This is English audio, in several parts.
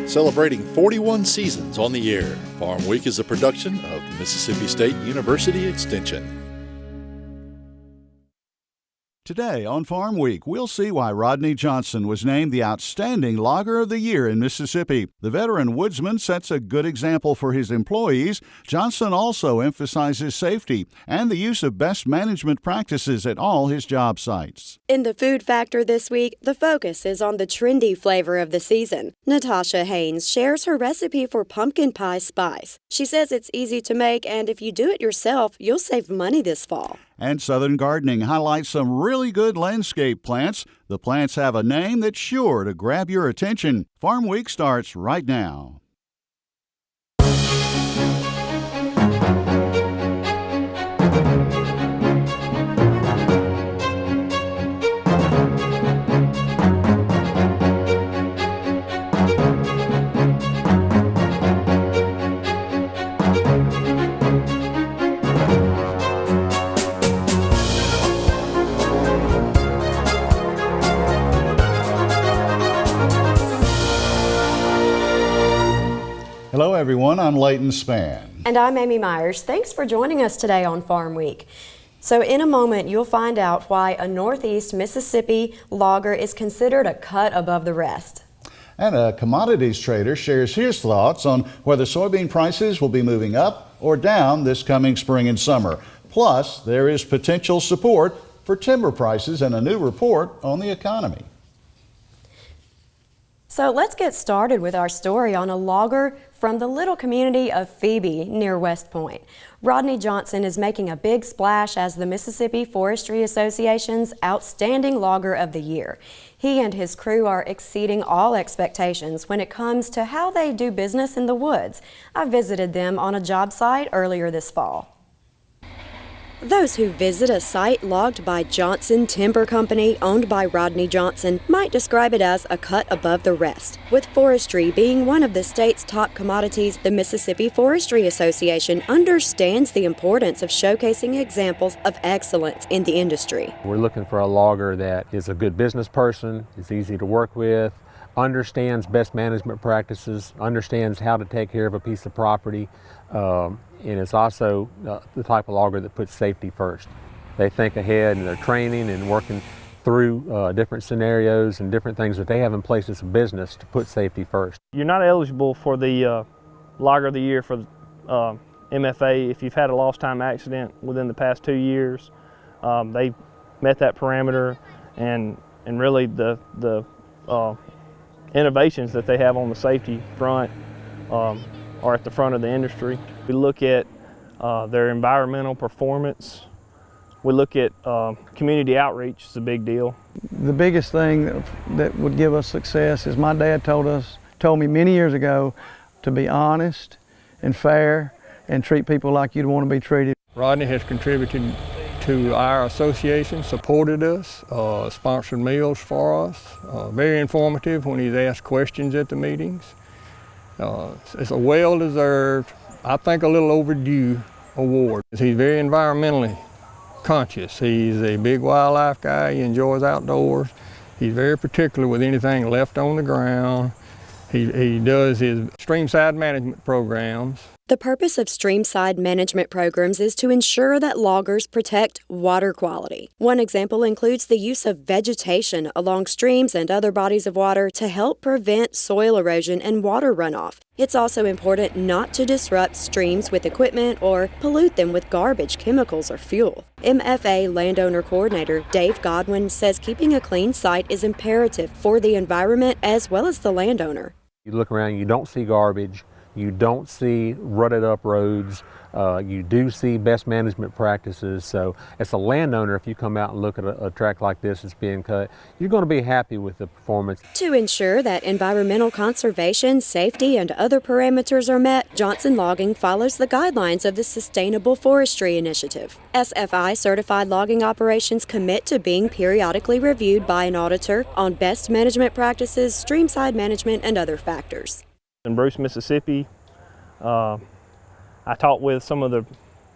Celebrating 41 seasons on the air, Farm Week is a production of Mississippi State University Extension. Today on Farm Week, we'll see why Rodney Johnson was named the Outstanding Logger of the Year in Mississippi. The veteran woodsman sets a good example for his employees. Johnson also emphasizes safety and the use of best management practices at all his job sites. In the Food Factor this week, the focus is on the trendy flavor of the season. Natasha Haynes shares her recipe for pumpkin pie spice. She says it's easy to make, and if you do it yourself, you'll save money this fall. And Southern Gardening highlights some really good landscape plants. The plants have a name that's sure to grab your attention. Farm Week starts right now. Hello everyone, I'm Leighton Spann. And I'm Amy Myers. Thanks for joining us today on Farm Week. So in a moment, you'll find out why a Northeast Mississippi logger is considered a cut above the rest. And a commodities trader shares his thoughts on whether soybean prices will be moving up or down this coming spring and summer. Plus, there is potential support for timber prices and a new report on the economy. So let's get started with our story on a logger from the little community of Phoebe near West Point. Rodney Johnson is making a big splash as the Mississippi Forestry Association's Outstanding Logger of the Year. He and his crew are exceeding all expectations when it comes to how they do business in the woods. I visited them on a job site earlier this fall. Those who visit a site logged by Johnson Timber Company, owned by Rodney Johnson, might describe it as a cut above the rest. With forestry being one of the state's top commodities, the Mississippi Forestry Association understands the importance of showcasing examples of excellence in the industry. We're looking for a logger that is a good business person, is easy to work with, understands best management practices, understands how to take care of a piece of property, and it's also the type of logger that puts safety first. They think ahead and they're training and working through different scenarios and different things that they have in place as a business to put safety first. You're not eligible for the Logger of the Year for MFA if you've had a lost time accident within the past 2 years. They met that parameter, and really the innovations that they have on the safety front are at the front of the industry. We look at their environmental performance. We look at community outreach is a big deal. The biggest thing that would give us success is my dad told me many years ago to be honest and fair and treat people like you'd want to be treated. Rodney has contributed to our association, supported us, sponsored meals for us, very informative when he's asked questions at the meetings. It's a well-deserved, I think a little overdue award. He's very environmentally conscious. He's a big wildlife guy. He enjoys outdoors. He's very particular with anything left on the ground. He does his streamside management programs. The purpose of streamside management programs is to ensure that loggers protect water quality. One example includes the use of vegetation along streams and other bodies of water to help prevent soil erosion and water runoff. It's also important not to disrupt streams with equipment or pollute them with garbage, chemicals, or fuel. MFA landowner coordinator Dave Godwin says keeping a clean site is imperative for the environment as well as the landowner. You look around, you don't see garbage. You don't see rutted up roads. You do see best management practices. So as a landowner, if you come out and look at a tract like this that's being cut, you're going to be happy with the performance. To ensure that environmental conservation, safety, and other parameters are met, Johnson Logging follows the guidelines of the Sustainable Forestry Initiative. SFI certified logging operations commit to being periodically reviewed by an auditor on best management practices, streamside management, and other factors. In Bruce, Mississippi, I talked with some of the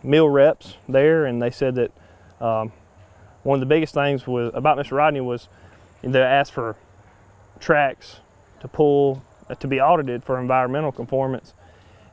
mill reps there, and they said that one of the biggest things about Mr. Rodney was they asked for tracts to be audited for environmental conformance.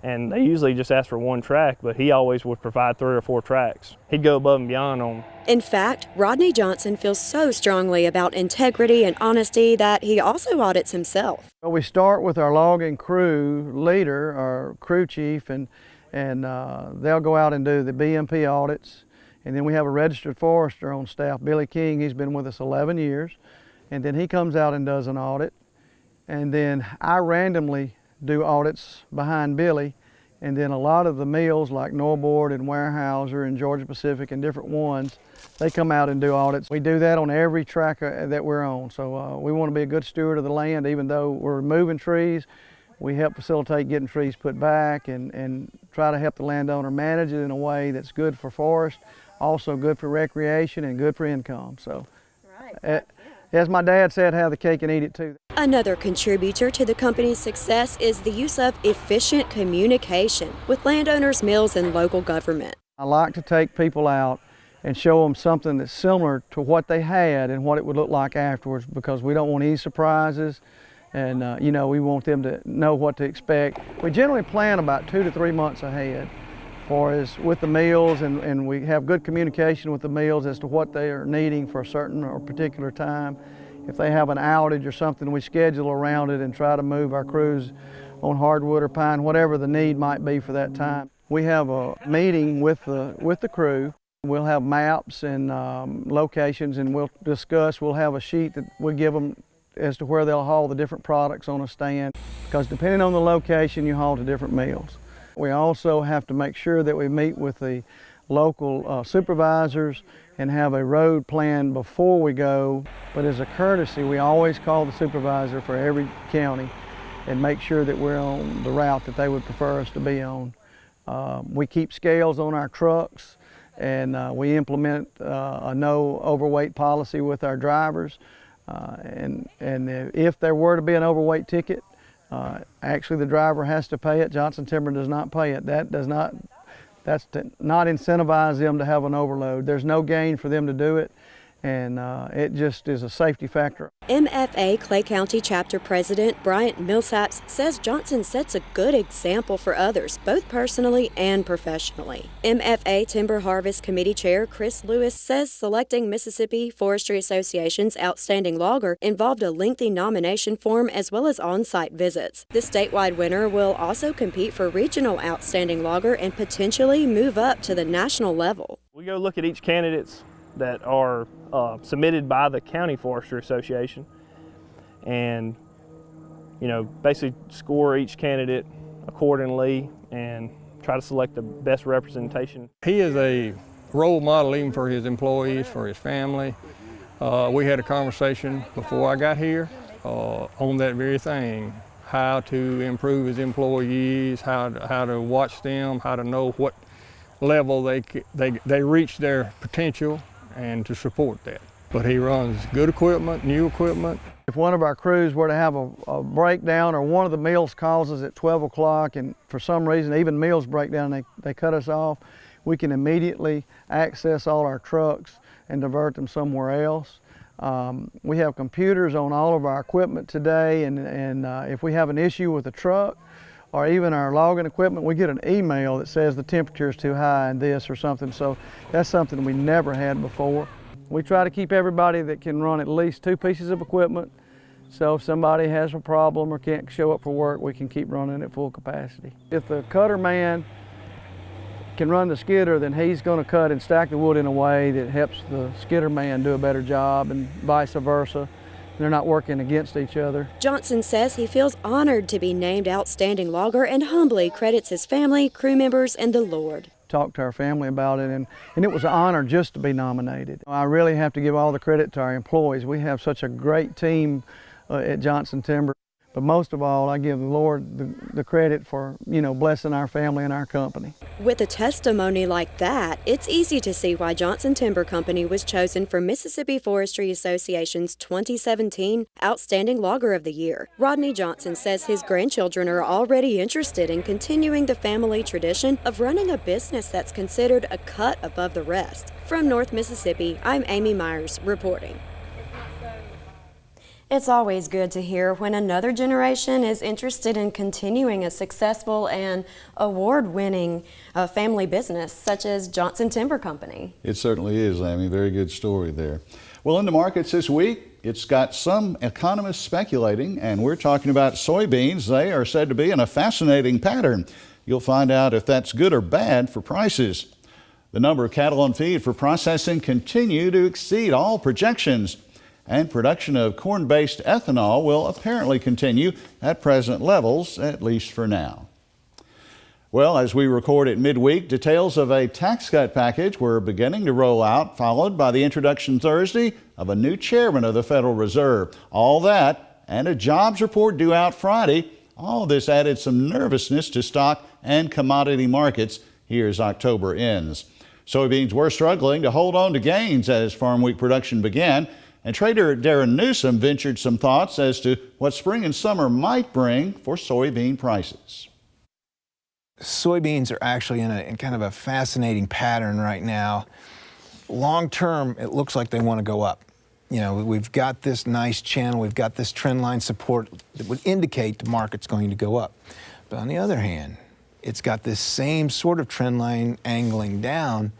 And they usually just ask for one track, but he always would provide 3 or 4 tracks. He'd go above and beyond on them. In fact, Rodney Johnson feels so strongly about integrity and honesty that he also audits himself. Well, we start with our logging crew leader, our crew chief, and they'll go out and do the BMP audits. And then we have a registered forester on staff, Billy King. He's been with us 11 years. And then he comes out and does an audit. And then I randomly do audits behind Billy, and then a lot of the mills like Norboard and Weyerhaeuser and Georgia Pacific and different ones, they come out and do audits. We do that on every track that we're on. So we want to be a good steward of the land. Even though we're removing trees, we help facilitate getting trees put back and try to help the landowner manage it in a way that's good for forest, also good for recreation and good for income. So as my dad said, have the cake and eat it too. Another contributor to the company's success is the use of efficient communication with landowners, mills, and local government. I like to take people out and show them something that's similar to what they had and what it would look like afterwards, because we don't want any surprises, and we want them to know what to expect. We generally plan about 2 to 3 months ahead for us with the mills, and we have good communication with the mills as to what they are needing for a certain or particular time. If they have an outage or something, we schedule around it and try to move our crews on hardwood or pine, whatever the need might be for that time. We have a meeting with the crew. We'll have maps and locations, and we'll have a sheet that we give them as to where they'll haul the different products on a stand, because depending on the location, you haul to different mills. We also have to make sure that we meet with the local supervisors and have a road plan before we go. But as a courtesy, we always call the supervisor for every county and make sure that we're on the route that they would prefer us to be on. We keep scales on our trucks, and we implement a no overweight policy with our drivers. And if there were to be an overweight ticket, actually the driver has to pay it. Johnson Timber does not pay it. That's to not incentivize them to have an overload. There's no gain for them to do it, and it just is a safety factor. MFA Clay County Chapter President Bryant Millsaps says Johnson sets a good example for others, both personally and professionally. MFA Timber Harvest Committee Chair Chris Lewis says selecting Mississippi Forestry Association's Outstanding Logger involved a lengthy nomination form as well as on-site visits. The statewide winner will also compete for regional Outstanding Logger and potentially move up to the national level. We go look at each candidates that are submitted by the County Forestry Association, and basically score each candidate accordingly and try to select the best representation. He is a role model even for his employees, for his family. We had a conversation before I got here on that very thing, how to improve his employees, how to watch them, how to know what level they reach their potential, and to support that. But he runs good equipment, new equipment. If one of our crews were to have a breakdown, or one of the mills calls us at 12 o'clock, and for some reason even mills break down, they cut us off, we can immediately access all our trucks and divert them somewhere else. We have computers on all of our equipment today, and if we have an issue with a truck or even our logging equipment, we get an email that says the temperature is too high in this or something. So that's something we never had before. We try to keep everybody that can run at least 2 pieces of equipment. So if somebody has a problem or can't show up for work, we can keep running at full capacity. If the cutter man can run the skidder, then he's going to cut and stack the wood in a way that helps the skidder man do a better job, and vice versa. They're not working against each other. Johnson says he feels honored to be named Outstanding Logger and humbly credits his family, crew members, and the Lord. Talked to our family about it, and it was an honor just to be nominated. I really have to give all the credit to our employees. We have such a great team at Johnson Timber. But most of all, I give the Lord the credit for, blessing our family and our company. With a testimony like that, it's easy to see why Johnson Timber Company was chosen for Mississippi Forestry Association's 2017 Outstanding Logger of the Year. Rodney Johnson says his grandchildren are already interested in continuing the family tradition of running a business that's considered a cut above the rest. From North Mississippi, I'm Amy Myers reporting. It's always good to hear when another generation is interested in continuing a successful and award-winning family business such as Johnson Timber Company. It certainly is, Amy. Very good story there. Well, in the markets this week, it's got some economists speculating, and we're talking about soybeans. They are said to be in a fascinating pattern. You'll find out if that's good or bad for prices. The number of cattle on feed for processing continue to exceed all projections, and production of corn-based ethanol will apparently continue at present levels, at least for now. Well, as we record at midweek, details of a tax cut package were beginning to roll out, followed by the introduction Thursday of a new chairman of the Federal Reserve. All that and a jobs report due out Friday. All of this added some nervousness to stock and commodity markets here as October ends. Soybeans were struggling to hold on to gains as Farm Week production began, and trader Darren Newsom ventured some thoughts as to what spring and summer might bring for soybean prices. Soybeans are actually in kind of a fascinating pattern right now. Long term, it looks like they want to go up. You know, we've got this nice channel, we've got this trend line support that would indicate the market's going to go up. But on the other hand, it's got this same sort of trend line angling down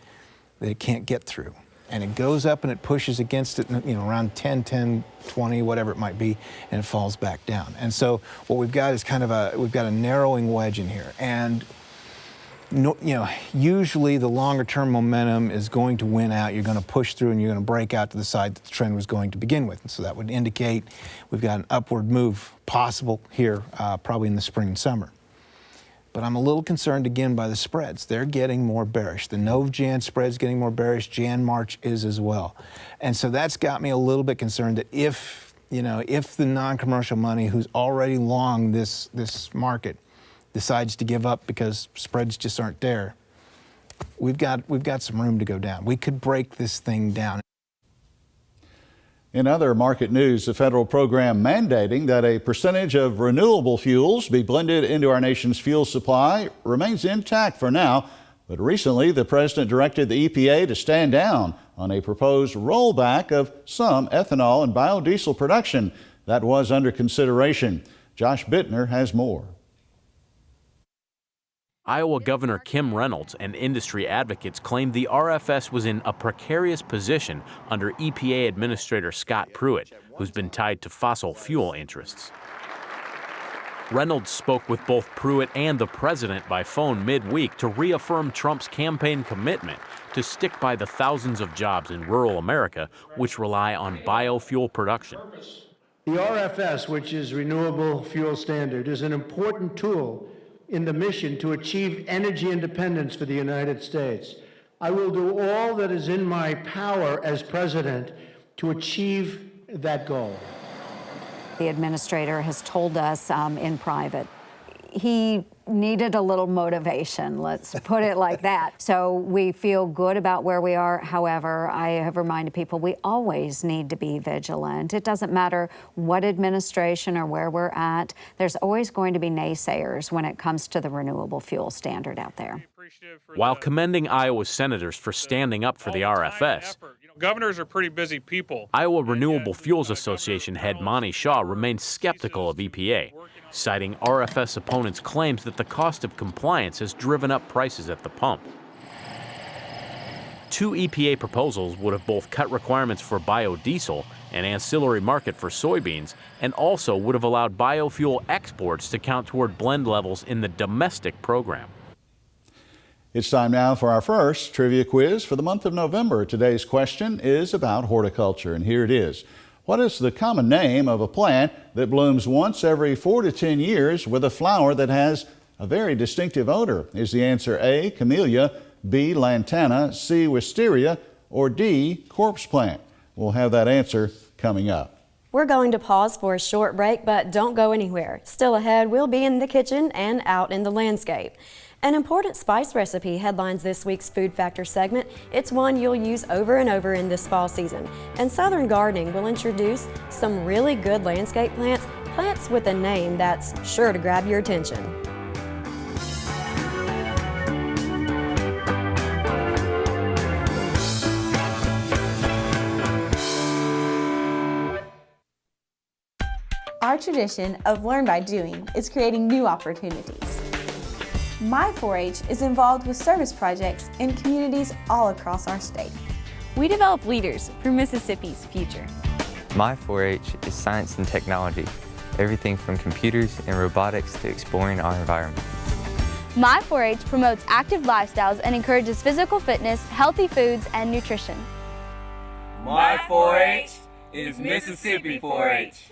that it can't get through. And it goes up and it pushes against it, you know, around 10, 20, whatever it might be, and it falls back down. And so what we've got is we've got a narrowing wedge in here. And usually the longer term momentum is going to win out. You're going to push through and you're going to break out to the side that the trend was going to begin with. And so that would indicate we've got an upward move possible here, probably in the spring and summer. But I'm a little concerned again by the spreads. They're getting more bearish. The Nov-Jan spread's getting more bearish. Jan-March is as well. And so that's got me a little bit concerned that if the non-commercial money who's already long this market decides to give up because spreads just aren't there, we've got some room to go down. We could break this thing down. In other market news, the federal program mandating that a percentage of renewable fuels be blended into our nation's fuel supply remains intact for now. But recently, the president directed the EPA to stand down on a proposed rollback of some ethanol and biodiesel production that was under consideration. Josh Bittner has more. Iowa Governor Kim Reynolds and industry advocates claimed the RFS was in a precarious position under EPA Administrator Scott Pruitt, who's been tied to fossil fuel interests. Reynolds spoke with both Pruitt and the president by phone midweek to reaffirm Trump's campaign commitment to stick by the thousands of jobs in rural America which rely on biofuel production. The RFS, which is Renewable Fuel Standard, is an important tool in the mission to achieve energy independence for the United States. I will do all that is in my power as president to achieve that goal. The administrator has told us in private he needed a little motivation, let's put it like that. So we feel good about where we are. However, I have reminded people we always need to be vigilant. It doesn't matter what administration or where we're at. There's always going to be naysayers when it comes to the renewable fuel standard out there. While commending Iowa senators for standing up for the RFS, governors are pretty busy people. Iowa Renewable Fuels Association head Monty Shaw remains skeptical of EPA, citing RFS opponents' claims that the cost of compliance has driven up prices at the pump. Two EPA proposals would have both cut requirements for biodiesel, an ancillary market for soybeans, and also would have allowed biofuel exports to count toward blend levels in the domestic program. It's time now for our first trivia quiz for the month of November. Today's question is about horticulture, and here it is. What is the common name of a plant that blooms once every 4 to 10 years with a flower that has a very distinctive odor? Is the answer A, camellia, B, lantana, C, wisteria, or D, corpse plant? We'll have that answer coming up. We're going to pause for a short break, but don't go anywhere. Still ahead, we'll be in the kitchen and out in the landscape. An important spice recipe headlines this week's Food Factor segment. It's one you'll use over and over in this fall season. And Southern Gardening will introduce some really good landscape plants with a name that's sure to grab your attention. tradition of learn by doing is creating new opportunities. My 4-H is involved with service projects in communities all across our state. We develop leaders for Mississippi's future. My 4-H is science and technology, everything from computers and robotics to exploring our environment. My 4-H promotes active lifestyles and encourages physical fitness, healthy foods, and nutrition. My 4-H is Mississippi 4-H.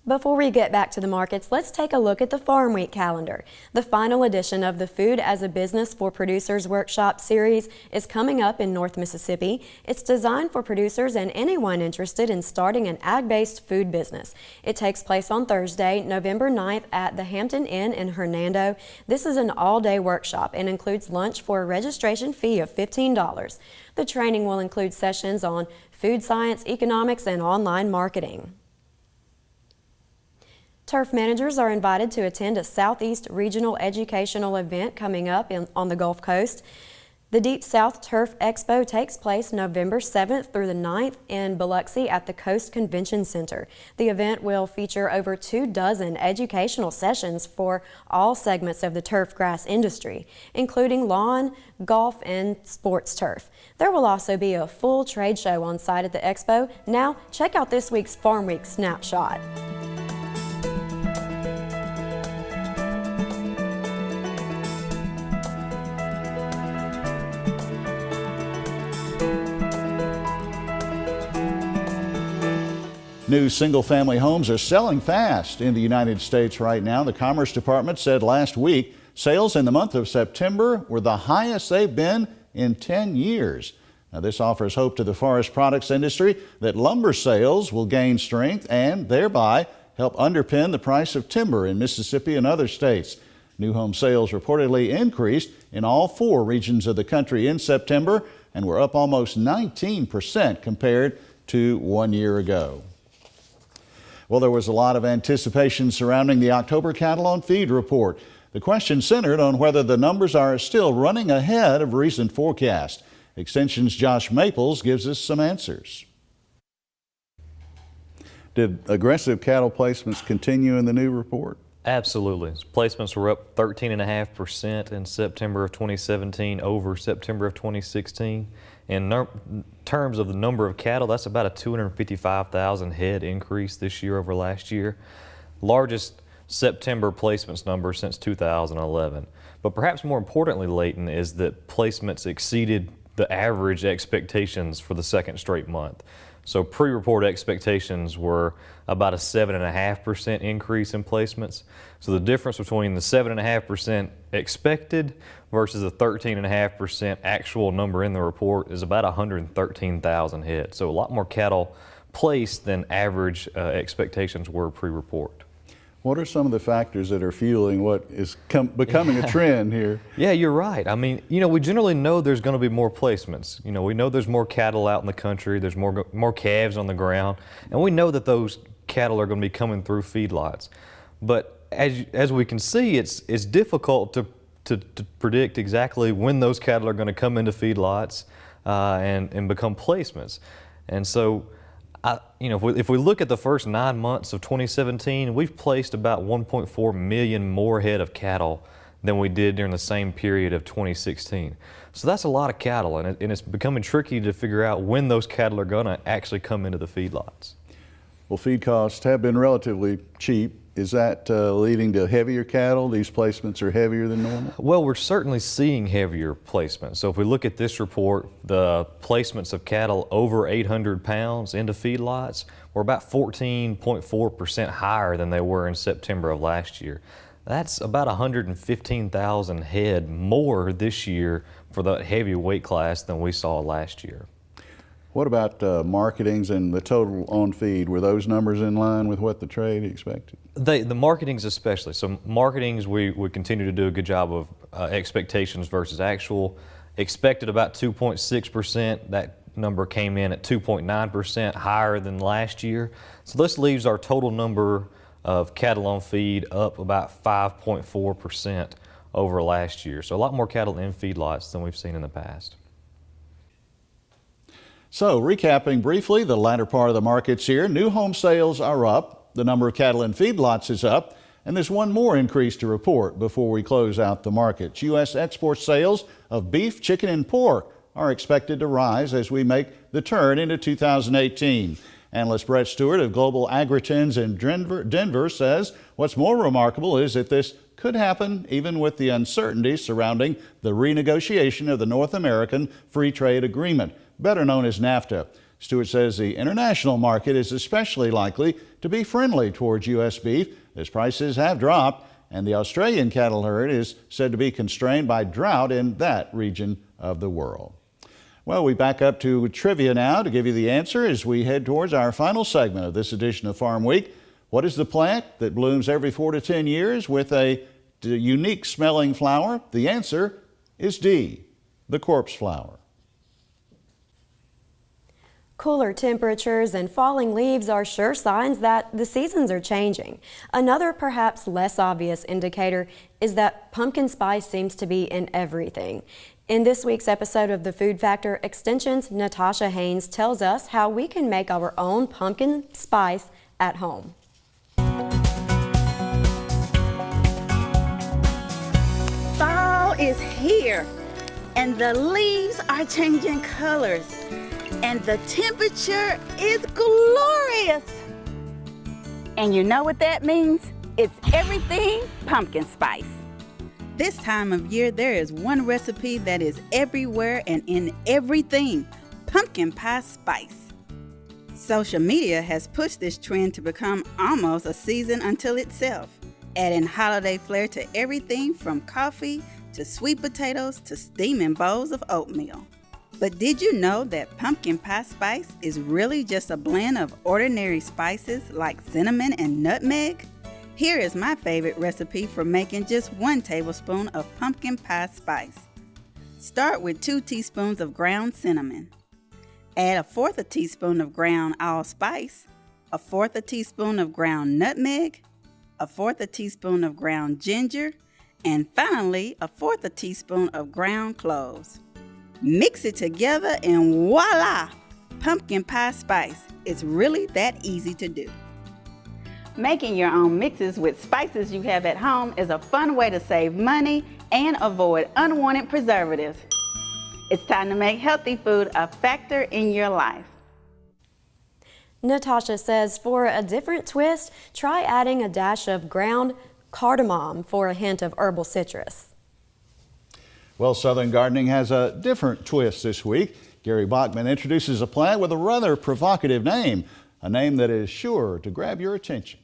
Before we get back to the markets, let's take a look at the Farm Week calendar. The final edition of the Food as a Business for Producers Workshop series is coming up in North Mississippi. It's designed for producers and anyone interested in starting an ag-based food business. It takes place on Thursday, November 9th at the Hampton Inn in Hernando. This is an all-day workshop and includes lunch for a registration fee of $15. The training will include sessions on food science, economics, and online marketing. Turf managers are invited to attend a Southeast Regional Educational event coming up on the Gulf Coast. The Deep South Turf Expo takes place November 7th through the 9th in Biloxi at the Coast Convention Center. The event will feature over 24 educational sessions for all segments of the turf grass industry, including lawn, golf, and sports turf. There will also be a full trade show on site at the expo. Now, check out this week's Farm Week snapshot. New single-family homes are selling fast in the United States right now. The Commerce Department said last week sales in the month of September were the highest they've been in 10 years. Now, this offers hope to the forest products industry that lumber sales will gain strength and thereby help underpin the price of timber in Mississippi and other states. New home sales reportedly increased in all 4 regions of the country in September and were up almost 19% compared to 1 year ago. Well, there was a lot of anticipation surrounding the October cattle on feed report. The question centered on whether the numbers are still running ahead of recent forecasts. Extension's Josh Maples gives us some answers. Did aggressive cattle placements continue in the new report? Absolutely. Placements were up 13.5% in September of 2017 over September of 2016. In terms of the number of cattle, that's about a 255,000 head increase this year over last year. Largest September placements number since 2011. But perhaps more importantly, Leighton, is that placements exceeded the average expectations for the second straight month. So pre-report expectations were about a 7.5% increase in placements. So the difference between the 7.5% expected versus the 13.5% actual number in the report is about 113,000 head. So a lot more cattle placed than average expectations were pre-report. What are some of the factors that are fueling what is becoming a trend here? Yeah, you're right. I mean, we generally know there's going to be more placements. We know there's more cattle out in the country, there's more calves on the ground, and we know that those cattle are going to be coming through feedlots. But as we can see, it's difficult to predict exactly when those cattle are going to come into feedlots and become placements. And so, if we look at the first 9 months of 2017, we've placed about 1.4 million more head of cattle than we did during the same period of 2016. So that's a lot of cattle, and it's becoming tricky to figure out when those cattle are going to actually come into the feedlots. Well, feed costs have been relatively cheap. Is that leading to heavier cattle? These placements are heavier than normal? Well, we're certainly seeing heavier placements. So if we look at this report, the placements of cattle over 800 pounds into feedlots were about 14.4% higher than they were in September of last year. That's about 115,000 head more this year for the heavy weight class than we saw last year. What about marketings and the total on feed? Were those numbers in line with what the trade expected? The marketings especially. So marketings, we continue to do a good job of expectations versus actual. Expected about 2.6%. That number came in at 2.9%, higher than last year. So this leaves our total number of cattle on feed up about 5.4% over last year. So a lot more cattle in feedlots than we've seen in the past. So, recapping briefly the latter part of the markets here, new home sales are up, the number of cattle in feedlots is up, and there's one more increase to report before we close out the markets. U.S. export sales of beef, chicken, and pork are expected to rise as we make the turn into 2018. Analyst Brett Stewart of Global Agri-Trends in Denver says what's more remarkable is that this could happen even with the uncertainty surrounding the renegotiation of the North American Free Trade Agreement, better known as NAFTA. Stewart says the international market is especially likely to be friendly towards U.S. beef as prices have dropped, and the Australian cattle herd is said to be constrained by drought in that region of the world. Well, we back up to trivia now to give you the answer as we head towards our final segment of this edition of Farm Week. What is the plant that blooms every 4 to 10 years with a unique smelling flower? The answer is D, the corpse flower. Cooler temperatures and falling leaves are sure signs that the seasons are changing. Another perhaps less obvious indicator is that pumpkin spice seems to be in everything. In this week's episode of the Food Factor Extension's Natasha Haynes tells us how we can make our own pumpkin spice at home. Fall is here and the leaves are changing colors and the temperature is glorious. And you know what that means? It's everything pumpkin spice. This time of year, there is one recipe that is everywhere and in everything: pumpkin pie spice. Social media has pushed this trend to become almost a season unto itself, adding holiday flair to everything from coffee to sweet potatoes to steaming bowls of oatmeal. But did you know that pumpkin pie spice is really just a blend of ordinary spices like cinnamon and nutmeg? Here is my favorite recipe for making just 1 tablespoon of pumpkin pie spice. Start with 2 teaspoons of ground cinnamon. Add 1/4 teaspoon of ground allspice, 1/4 teaspoon of ground nutmeg, 1/4 teaspoon of ground ginger, and finally 1/4 teaspoon of ground cloves. Mix it together and voila! Pumpkin pie spice. It's really that easy to do. Making your own mixes with spices you have at home is a fun way to save money and avoid unwanted preservatives. It's time to make healthy food a factor in your life. Natasha says for a different twist, try adding a dash of ground cardamom for a hint of herbal citrus. Well, Southern Gardening has a different twist this week. Gary Bachman introduces a plant with a rather provocative name, a name that is sure to grab your attention.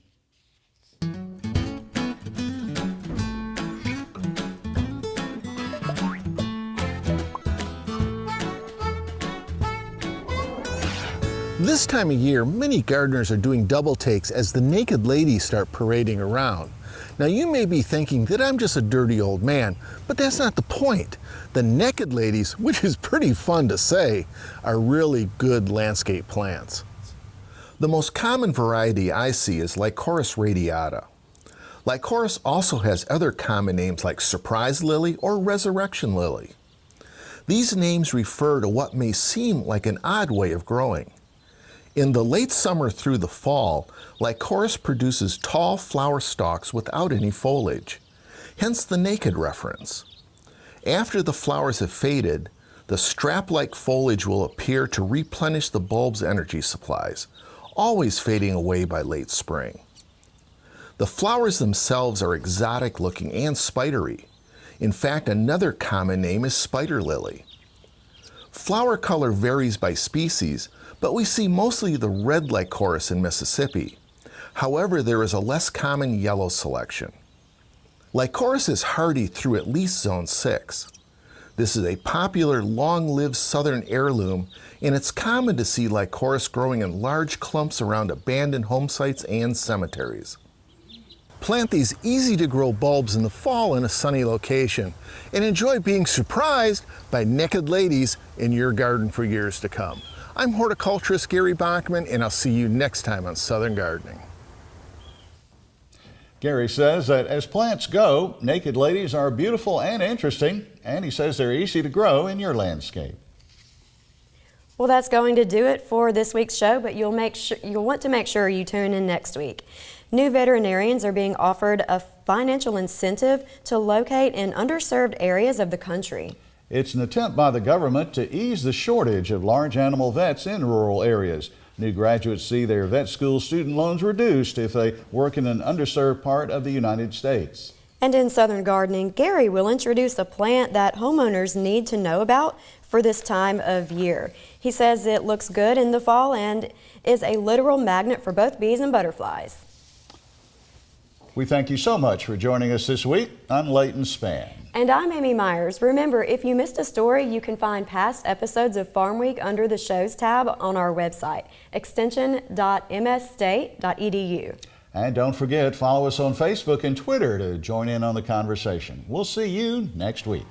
This time of year, many gardeners are doing double takes as the naked ladies start parading around. Now you may be thinking that I'm just a dirty old man, but that's not the point. The naked ladies, which is pretty fun to say, are really good landscape plants. The most common variety I see is Lycoris radiata. Lycoris also has other common names like surprise lily or resurrection lily. These names refer to what may seem like an odd way of growing. In the late summer through the fall, Lycoris produces tall flower stalks without any foliage, hence the naked reference. After the flowers have faded, the strap-like foliage will appear to replenish the bulb's energy supplies, always fading away by late spring. The flowers themselves are exotic looking and spidery. In fact, another common name is spider lily. Flower color varies by species, but we see mostly the red Lycoris in Mississippi. However, there is a less common yellow selection. Lycoris is hardy through at least zone 6. This is a popular long-lived southern heirloom, and it's common to see Lycoris growing in large clumps around abandoned home sites and cemeteries. Plant these easy-to-grow bulbs in the fall in a sunny location and enjoy being surprised by naked ladies in your garden for years to come. I'm horticulturist Gary Bachman, and I'll see you next time on Southern Gardening. Gary says that as plants go, naked ladies are beautiful and interesting, and he says they're easy to grow in your landscape. Well, that's going to do it for this week's show, but you'll want to make sure you tune in next week. New veterinarians are being offered a financial incentive to locate in underserved areas of the country. It's an attempt by the government to ease the shortage of large animal vets in rural areas. New graduates see their vet school student loans reduced if they work in an underserved part of the United States. And in Southern Gardening, Gary will introduce a plant that homeowners need to know about for this time of year. He says it looks good in the fall and is a literal magnet for both bees and butterflies. We thank you so much for joining us this week. I'm Leighton Spann. And I'm Amy Myers. Remember, if you missed a story, you can find past episodes of Farm Week under the Shows tab on our website, extension.msstate.edu. And don't forget, follow us on Facebook and Twitter to join in on the conversation. We'll see you next week.